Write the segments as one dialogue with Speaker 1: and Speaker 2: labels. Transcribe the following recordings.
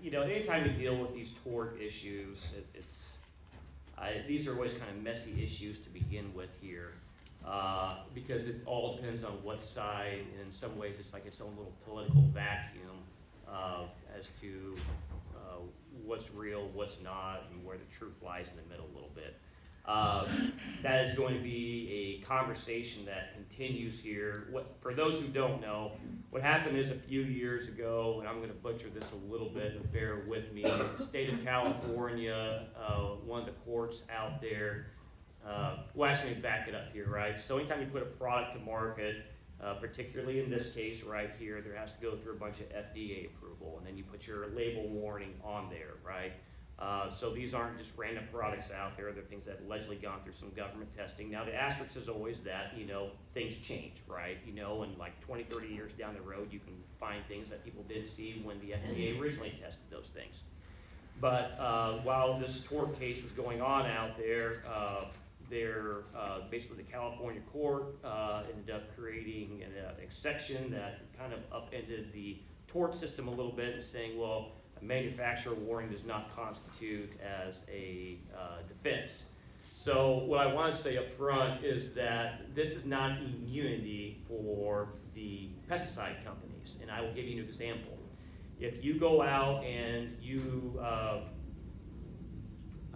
Speaker 1: anytime you deal with these tort issues, these are always kind of messy issues to begin with here, because it all depends on what side, and in some ways it's like its own little political vacuum as to what's real, what's not, and where the truth lies in the middle a little bit. That is going to be a conversation that continues here. For those who don't know, what happened is a few years ago, and I'm going to butcher this a little bit, but bear with me, the state of California, one of the courts out there, well, actually, let me back it up here, right? So anytime you put a product to market, particularly in this case right here, there has to go through a bunch of FDA approval, and then you put your label warning on there, right? So these aren't just random products out there. They're things that have allegedly gone through some government testing. Now the asterisk is always that, things change, right? And like 20, 30 years down the road, you can find things that people didn't see when the FDA originally tested those things. But while this tort case was going on out there, basically the California court ended up creating an exception that kind of upended the tort system a little bit and saying, well, a manufacturer warning does not constitute as a defense. So what I want to say up front is that this is not immunity for the pesticide companies, and I will give you an example. If you go out and you, I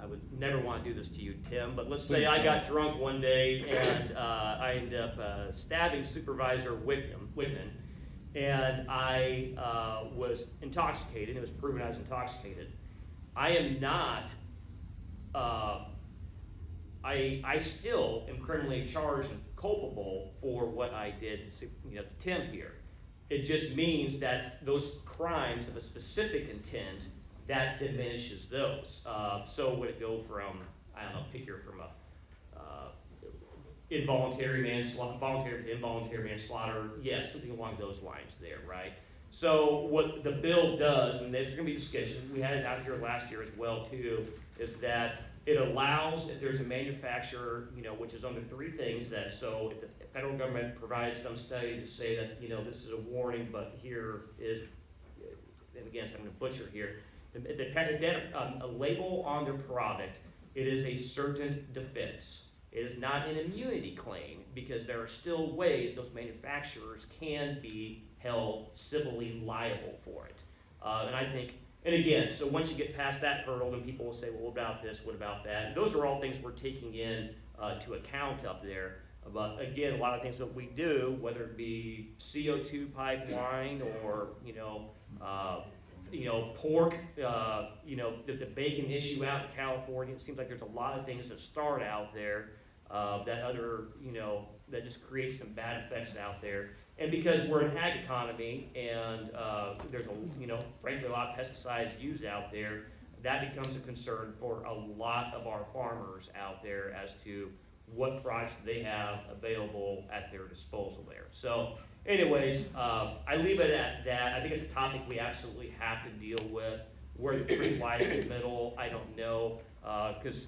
Speaker 1: would never want to do this to you, Tim, but let's say I got drunk one day and I ended up stabbing Supervisor Whitman, and I was intoxicated. It was proven I was intoxicated. I am not, I still am criminally charged and culpable for what I did to Tim here. It just means that those crimes of a specific intent, that diminishes those. So would it go from, pick here from a involuntary manslaughter, voluntary to involuntary manslaughter? Yes, something along those lines there, right? So what the bill does, and there's going to be discussion, we had it out here last year as well too, is that it allows, if there's a manufacturer, which is under three things, that so if the federal government provides some study to say that, this is a warning, but here is, and again, so I'm going to butcher here, a label on their product, it is a certain defense. It is not an immunity claim, because there are still ways those manufacturers can be held civilly liable for it. And I think, and again, so once you get past that hurdle, then people will say, well, what about this, what about that? And those are all things we're taking in to account up there. But again, a lot of things that we do, whether it be CO2 pipeline or, pork, the bacon issue out in California, it seems like there's a lot of things that start out there that just creates some bad effects out there. And because we're an ag economy and there's frankly a lot of pesticides used out there, that becomes a concern for a lot of our farmers out there as to what products they have available at their disposal there. So anyways, I leave it at that. I think it's a topic we absolutely have to deal with. Where the truth lies in the middle, I don't know, because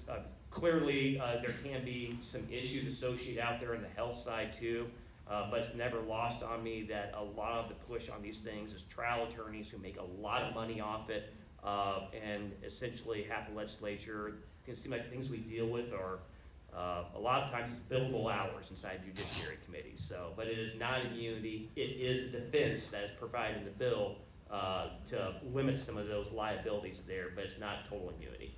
Speaker 1: clearly there can be some issues associated out there in the health side too, but it's never lost on me that a lot of the push on these things is trial attorneys who make a lot of money off it, and essentially half the legislature, it seems like things we deal with are a lot of times it's billable hours inside judiciary committees. So, but it is not immunity. It is a defense that is provided in the bill to limit some of those liabilities there, but it's not total immunity.